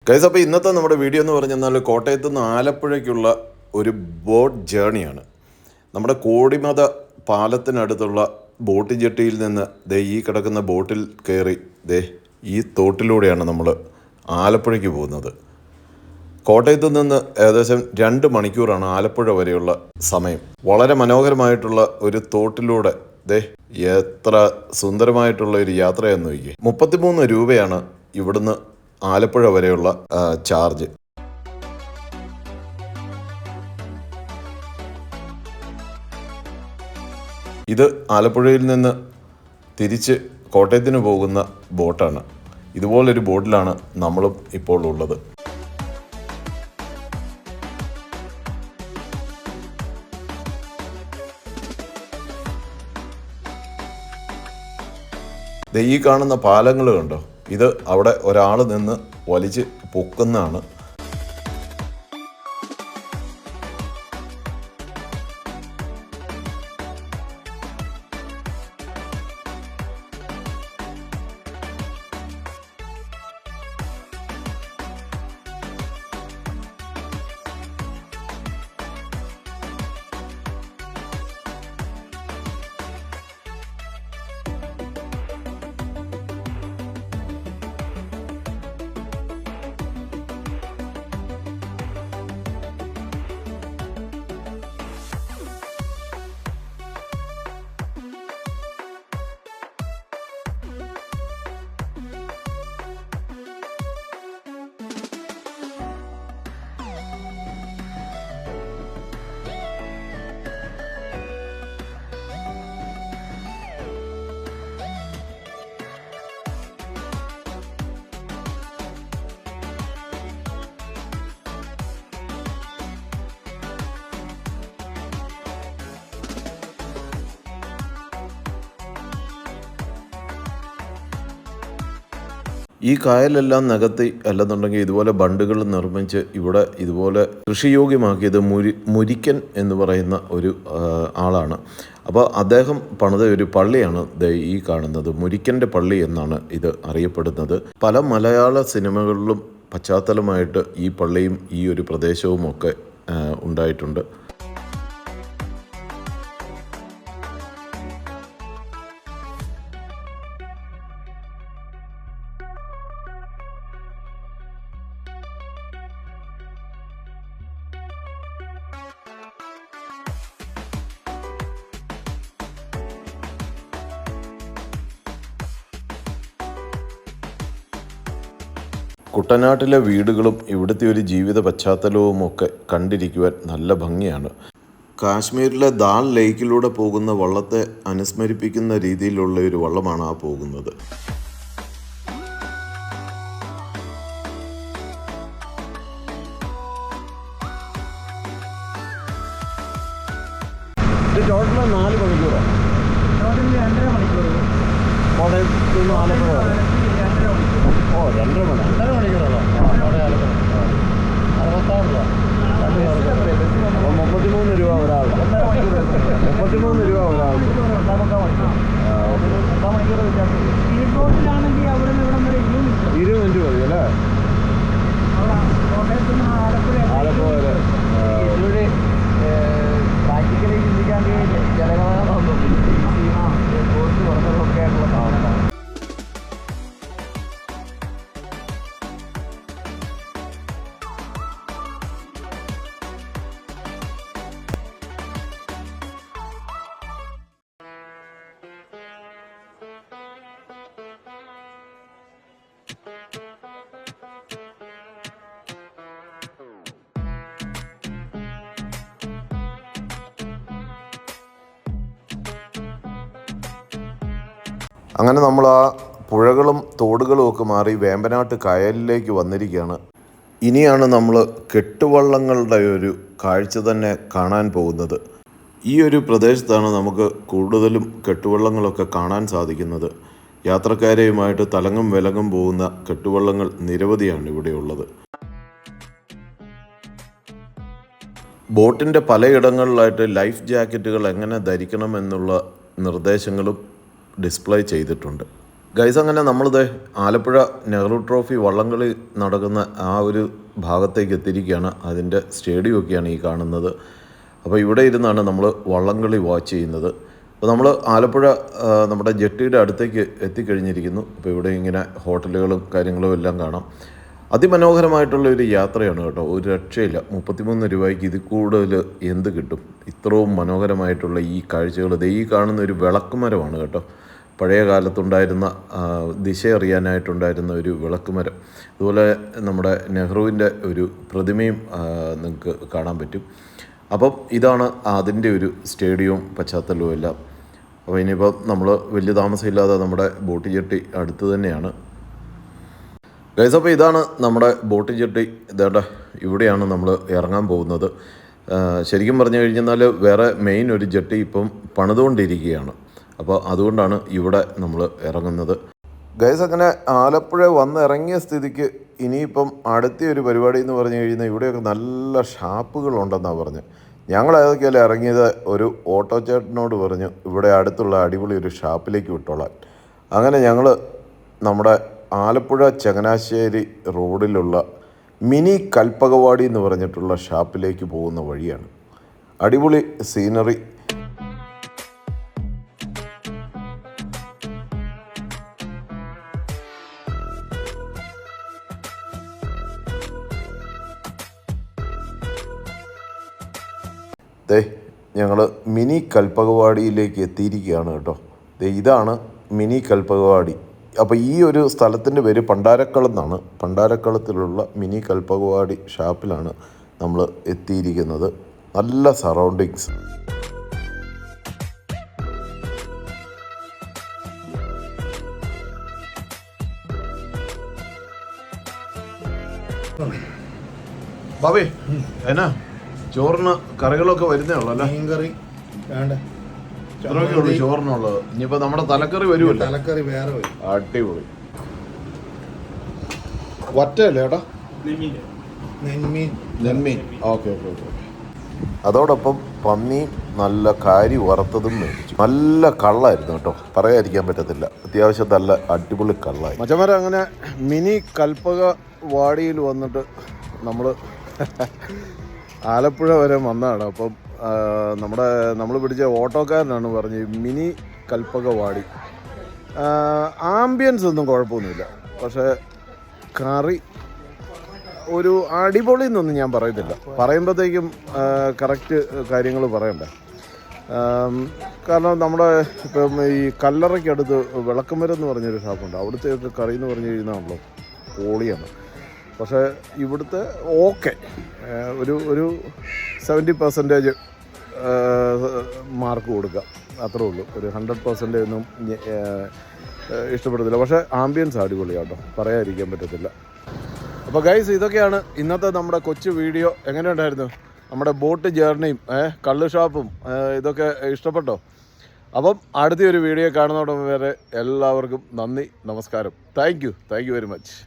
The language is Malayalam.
ഗൈസ്, അപ്പോൾ ഇന്നത്തെ നമ്മുടെ വീഡിയോ എന്ന് പറഞ്ഞാൽ കോട്ടയത്ത് നിന്ന് ആലപ്പുഴയ്ക്കുള്ള ഒരു ബോട്ട് ജേണിയാണ്. നമ്മുടെ കോടിമത പാലത്തിനടുത്തുള്ള ബോട്ട് ജെട്ടിയിൽ നിന്ന് ഈ കിടക്കുന്ന ബോട്ടിൽ കയറി ഈ തോട്ടിലൂടെയാണ് നമ്മൾ ആലപ്പുഴയ്ക്ക് പോകുന്നത്. കോട്ടയത്ത് നിന്ന് ഏകദേശം 2 മണിക്കൂറാണ് ആലപ്പുഴ വരെയുള്ള സമയം. വളരെ മനോഹരമായിട്ടുള്ള ഒരു തോട്ടിലൂടെ എത്ര സുന്ദരമായിട്ടുള്ള ഒരു യാത്രയെന്ന് നോക്കിയേ. 33 രൂപയാണ് ഇവിടുന്ന് ആലപ്പുഴ വരെയുള്ള ചാർജ്. ഇത് ആലപ്പുഴയിൽ നിന്ന് തിരിച്ച് കോട്ടയത്തിന് പോകുന്ന ബോട്ടാണ്. ഇതുപോലൊരു ബോട്ടിലാണ് നമ്മളും ഇപ്പോൾ ഉള്ളത്. ഈ കാണുന്ന പാലങ്ങൾ കണ്ടോ, ഇത് അവിടെ ഒരാൾ നിന്ന് വലിച്ച് പൊക്കുന്നതാണ്. ഈ കായലെല്ലാം നികത്തി അല്ലെന്നുണ്ടെങ്കിൽ ഇതുപോലെ ബണ്ടുകൾ നിർമ്മിച്ച് ഇവിടെ ഇതുപോലെ കൃഷിയോഗ്യമാക്കിയത് മുരിക്കൻ എന്ന് പറയുന്ന ഒരു ആളാണ്. അപ്പോൾ അദ്ദേഹം പണിത ഒരു പള്ളിയാണ് ഈ കാണുന്നത്. മുരിക്കൻ്റെ പള്ളി എന്നാണ് ഇത് അറിയപ്പെടുന്നത്. പല മലയാള സിനിമകളിലും പശ്ചാത്തലമായിട്ട് ഈ പള്ളിയും ഈ ഒരു പ്രദേശവും ഒക്കെ ഉണ്ടായിട്ടുണ്ട്. കുട്ടനാട്ടിലെ വീടുകളും ഇവിടുത്തെ ഒരു ജീവിത പശ്ചാത്തലവും ഒക്കെ കണ്ടിരിക്കുവാൻ നല്ല ഭംഗിയാണ്. കാശ്മീരിലെ ദാൽ ലേക്കിലൂടെ പോകുന്ന വള്ളത്തെ അനുസ്മരിപ്പിക്കുന്ന രീതിയിലുള്ള ഒരു വള്ളമാണ് ആ പോകുന്നത്. ഇത് ടോട്ടൽ 4 മണിക്കൂറാണ്. ടോട്ടൽ 2.5 മണിക്കൂർ കോട്ടയത്ത് നിന്ന് ആലപ്പുഴ വരെ. 2.5 മണിക്കൂറോ? 63 രൂപ. അപ്പോൾ 33 രൂപ ഒരാൾക്ക്. 33 രൂപ ഒരാൾക്ക്. 20 മിനിറ്റ് മതി അല്ലേ? ആലപ്പുഴ വരെ. പ്രാക്ടിക്കലി ചിന്തിക്കാൻ ജനഗണന കോഴ്സ് കുറഞ്ഞതൊക്കെ ആയിട്ടുള്ള സാധനമാണ്. അങ്ങനെ നമ്മൾ ആ പുഴകളും തോടുകളും ഒക്കെ മാറി വേമ്പനാട്ട് കായലിലേക്ക് വന്നിരിക്കുകയാണ്. ഇനിയാണ് നമ്മൾ കെട്ടുവള്ളങ്ങളുടെ ഒരു കാഴ്ച തന്നെ കാണാൻ പോകുന്നത്. ഈ ഒരു പ്രദേശത്താണ് നമുക്ക് കൂടുതലും കെട്ടുവള്ളങ്ങളൊക്കെ കാണാൻ സാധിക്കുന്നത്. യാത്രക്കാരെയുമായിട്ട് തലങ്ങും വിലങ്ങും പോകുന്ന കെട്ടുവള്ളങ്ങൾ നിരവധിയാണ് ഇവിടെയുള്ളത്. ബോട്ടിൻ്റെ പലയിടങ്ങളിലായിട്ട് ലൈഫ് ജാക്കറ്റുകൾ എങ്ങനെ ധരിക്കണം എന്നുള്ള നിർദ്ദേശങ്ങളും ഡിസ്പ്ലേ ചെയ്തിട്ടുണ്ട്. ഗൈസ്, അങ്ങനെ നമ്മളിത് ആലപ്പുഴ നെഹ്റു ട്രോഫി വള്ളംകളി നടക്കുന്ന ആ ഒരു ഭാഗത്തേക്ക് എത്തിയിരിക്കുകയാണ്. അതിൻ്റെ സ്റ്റേഡിയമൊക്കെയാണ് ഈ കാണുന്നത്. അപ്പോൾ ഇവിടെ ഇരുന്നാണ് നമ്മൾ വള്ളംകളി വാച്ച് ചെയ്യുന്നത്. അപ്പോൾ നമ്മൾ ആലപ്പുഴ നമ്മുടെ ജെട്ടിയുടെ അടുത്തേക്ക് എത്തിക്കഴിഞ്ഞിരിക്കുന്നു. അപ്പോൾ ഇവിടെ ഇങ്ങനെ ഹോട്ടലുകളും കാര്യങ്ങളും എല്ലാം കാണാം. അതിമനോഹരമായിട്ടുള്ള ഒരു യാത്രയാണ് കേട്ടോ, ഒരു രക്ഷയില്ല. 33 രൂപയ്ക്ക് ഇതിൽ കൂടുതൽ എന്ത് കിട്ടും? ഇത്രയും മനോഹരമായിട്ടുള്ള ഈ കാഴ്ചകൾ. ഈ കാണുന്ന ഒരു വിളക്കുമരമാണ് കേട്ടോ, പഴയ കാലത്തുണ്ടായിരുന്ന ദിശ അറിയാനായിട്ടുണ്ടായിരുന്ന ഒരു വിളക്കുമരം. അതുപോലെ നമ്മുടെ നെഹ്റുവിൻ്റെ ഒരു പ്രതിമയും നിങ്ങൾക്ക് കാണാൻ പറ്റും. അപ്പം ഇതാണ് അതിൻ്റെ ഒരു സ്റ്റേഡിയവും പശ്ചാത്തലവും എല്ലാം. അപ്പോൾ ഇനിയിപ്പം നമ്മൾ വലിയ താമസമില്ലാതെ നമ്മുടെ ബോട്ട് ജെട്ടി അടുത്ത് തന്നെയാണ്. ഗൈസ്, അപ്പോൾ ഇതാണ് നമ്മുടെ ബോട്ട് ജെട്ടി. ഇതേണ്ട ഇവിടെയാണ് നമ്മൾ ഇറങ്ങാൻ പോകുന്നത്. ശരിക്കും പറഞ്ഞു കഴിഞ്ഞാൽ വേറെ മെയിൻ ഒരു ജെട്ടി ഇപ്പം പണിതുകൊണ്ടിരിക്കുകയാണ്. അപ്പോൾ അതുകൊണ്ടാണ് ഇവിടെ നമ്മൾ ഇറങ്ങുന്നത്. ഗൈസ്, അങ്ങനെ ആലപ്പുഴ വന്ന് ഇറങ്ങിയ സ്ഥിതിക്ക് ഇനിയിപ്പം അടുത്ത ഒരു പരിപാടി എന്ന് പറഞ്ഞു കഴിഞ്ഞാൽ ഇവിടെയൊക്കെ നല്ല ഷാപ്പുകളുണ്ടെന്നാണ് പറഞ്ഞത്. ഞങ്ങൾ ഏതൊക്കെയല്ലേ ഇറങ്ങിയത്, ഒരു ഓട്ടോ ചേട്ടനോട് പറഞ്ഞു ഇവിടെ അടുത്തുള്ള അടിപൊളി ഒരു ഷാപ്പിലേക്ക് വിട്ടോളാൻ. അങ്ങനെ ഞങ്ങൾ നമ്മുടെ ആലപ്പുഴ ചങ്ങനാശ്ശേരി റോഡിലുള്ള മിനി കൽപ്പകവാടി എന്ന് പറഞ്ഞിട്ടുള്ള ഷാപ്പിലേക്ക് പോകുന്ന വഴിയാണ്. അടിപൊളി സീനറി. ഞങ്ങൾ മിനി കൽപ്പകവാടിയിലേക്ക് എത്തിയിരിക്കുകയാണ് കേട്ടോ. ഇതാണ് മിനി കൽപ്പകവാടി. അപ്പോൾ ഈ ഒരു സ്ഥലത്തിൻ്റെ പേര് പണ്ടാരക്കളം എന്നാണ്. പണ്ടാരക്കളത്തിലുള്ള മിനി കൽപ്പകവാടി ഷാപ്പിലാണ് നമ്മൾ എത്തിയിരിക്കുന്നത്. നല്ല സറൗണ്ടിങ്സ്. ബാബേ, എന്നാ ചോറിന് കറികളൊക്കെ വരുന്നേ ഉള്ളൂ അല്ലേ? മീൻകറി വേണ്ട, ഇത്രയൊക്കെ ഉള്ളൂ ചോറിനുള്ളത്. ഇനിയിപ്പോ നമ്മുടെ തലക്കറി വരുമല്ലോ. തലക്കറി വേറെ വരും. അടിപൊളി. വറ്റയല്ലേ ഏട്ടാ? നെന്മീൻ. ഓക്കെ. അതോടൊപ്പം പന്നിയും നല്ല കാരി വറുത്തതും മേടിച്ചു. നല്ല കള്ളായിരുന്നു കേട്ടോ, പറയാതിരിക്കാൻ പറ്റത്തില്ല. അത്യാവശ്യം നല്ല അടിപൊളി കള്ളായി. മച്ചന്മാരെ, അങ്ങനെ മിനി കൽപ്പക വാടിയിൽ വന്നിട്ട് ആലപ്പുഴ വരെ വന്നതാണ്. അപ്പം നമ്മൾ പിടിച്ച ഓട്ടോക്കാരനാണ് പറഞ്ഞ് മിനി കൽപ്പകവാടി. ആംബിയൻസ് ഒന്നും കുഴപ്പമൊന്നുമില്ല, പക്ഷേ കറി ഒരു അടിപൊളി എന്നൊന്നും ഞാൻ പറയത്തില്ല. പറയുമ്പോഴത്തേക്കും കറക്റ്റ് കാര്യങ്ങൾ പറയണ്ടേ. കാരണം നമ്മുടെ ഇപ്പം ഈ കല്ലറയ്ക്കടുത്ത് വിളക്കുമരം എന്ന് പറഞ്ഞൊരു ഷാപ്പുണ്ട്. അവിടുത്തെ കറി എന്ന് പറഞ്ഞു കഴിഞ്ഞാണല്ലോ പൊളിയാണ്. പക്ഷേ ഇവിടുത്തെ ഓക്കെ ഒരു 70% മാർക്ക് കൊടുക്കുക, അത്രേ ഉള്ളൂ. ഒരു 100% ഒന്നും ഇഷ്ടപ്പെടത്തില്ല. പക്ഷേ ആംബിയൻസ് അടിപൊളിയാട്ടോ, പറയാതിരിക്കാൻ പറ്റത്തില്ല. അപ്പോൾ ഗൈസ്, ഇതൊക്കെയാണ് ഇന്നത്തെ നമ്മുടെ കൊച്ചു വീഡിയോ. എങ്ങനെയുണ്ടായിരുന്നു നമ്മുടെ ബോട്ട് ജേർണിയും കള്ള് ഷാപ്പും? ഇതൊക്കെ ഇഷ്ടപ്പെട്ടോ? അപ്പം അടുത്തൊരു വീഡിയോ കാണുന്നതോടൊപ്പം വരെ എല്ലാവർക്കും നന്ദി, നമസ്കാരം. Thank you very much.